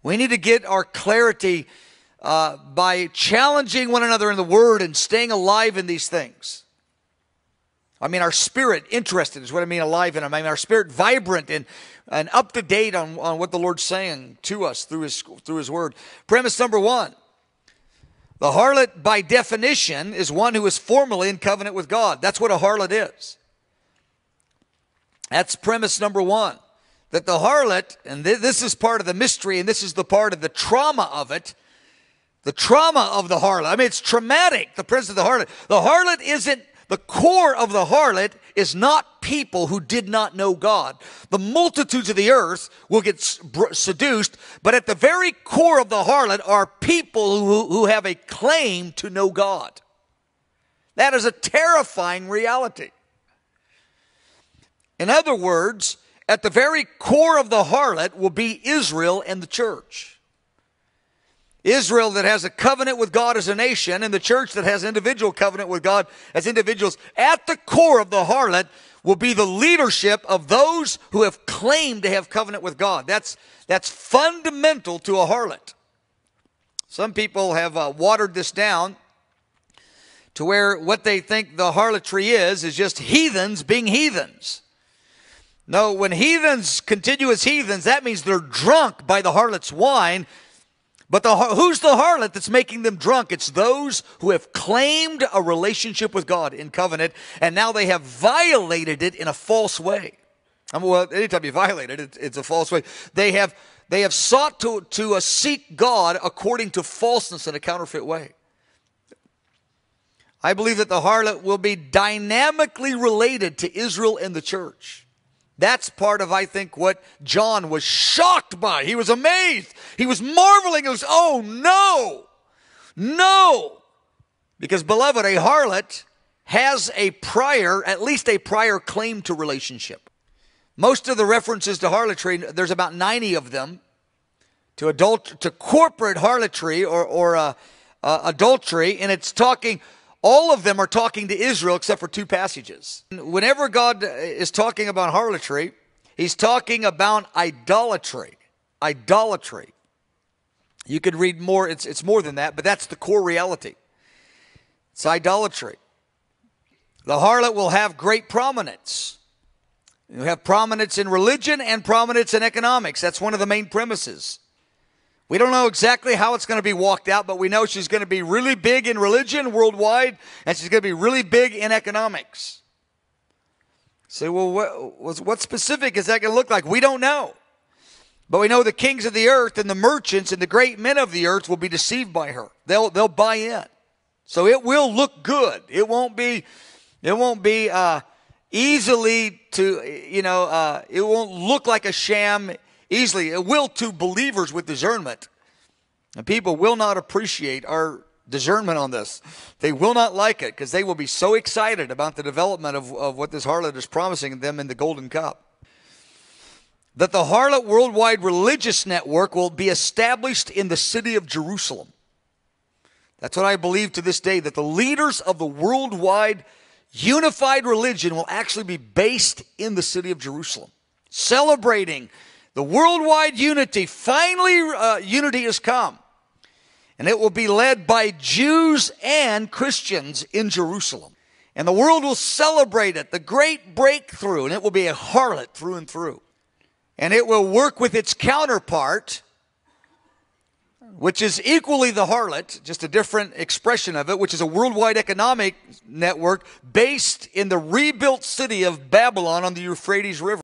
We need to get our clarity by challenging one another in the Word and staying alive in these things. I mean, our spirit interested is what I mean, alive in. I mean, our spirit vibrant and up to date on what the Lord's saying to us through His Word. Premise number one: the harlot, by definition, is one who is formally in covenant with God. That's what a harlot is. That's premise number one. That the harlot, and this is part of the mystery, and this is the part of the trauma of it, the trauma of the harlot. I mean, it's traumatic, the presence of the harlot. The harlot isn't, the core of the harlot is not people who did not know God. The multitudes of the earth will get seduced, but at the very core of the harlot are people who have a claim to know God. That is a terrifying reality. In other words, at the very core of the harlot will be Israel and the church. Israel that has a covenant with God as a nation, and the church that has individual covenant with God as individuals. At the core of the harlot will be the leadership of those who have claimed to have covenant with God. That's fundamental to a harlot. Some people have watered this down to where what they think the harlotry is just heathens being heathens. No, when heathens continue as heathens, that means they're drunk by the harlot's wine. But who's the harlot that's making them drunk? It's those who have claimed a relationship with God in covenant, and now they have violated it in a false way. I mean, well, anytime you violate it, it's a false way. They have sought to seek God according to falseness in a counterfeit way. I believe that the harlot will be dynamically related to Israel and the church. That's part of, I think, what John was shocked by. He was amazed. He was marveling. He was, oh, no. Because, beloved, a harlot has at least a prior claim to relationship. Most of the references to harlotry, there's about 90 of them, to corporate harlotry or adultery, and it's talking... All of them are talking to Israel except for two passages. Whenever God is talking about harlotry, He's talking about idolatry. Idolatry. You could read more, it's more than that, but that's the core reality. It's idolatry. The harlot will have great prominence. You have prominence in religion and prominence in economics. That's one of the main premises. We don't know exactly how it's going to be walked out, but we know she's going to be really big in religion worldwide, and she's going to be really big in economics. Say, well, what specific is that going to look like? We don't know. But we know the kings of the earth and the merchants and the great men of the earth will be deceived by her. They'll buy in. So it will look good. It won't be easily to, it won't look like a sham easily. It will to believers with discernment. And people will not appreciate our discernment on this. They will not like it because they will be so excited about the development of what this harlot is promising them in the golden cup. That the harlot worldwide religious network will be established in the city of Jerusalem. That's what I believe to this day, that the leaders of the worldwide unified religion will actually be based in the city of Jerusalem, celebrating the worldwide unity. Finally, unity has come. And it will be led by Jews and Christians in Jerusalem. And the world will celebrate it, the great breakthrough. And it will be a harlot through and through. And it will work with its counterpart, which is equally the harlot, just a different expression of it, which is a worldwide economic network based in the rebuilt city of Babylon on the Euphrates River.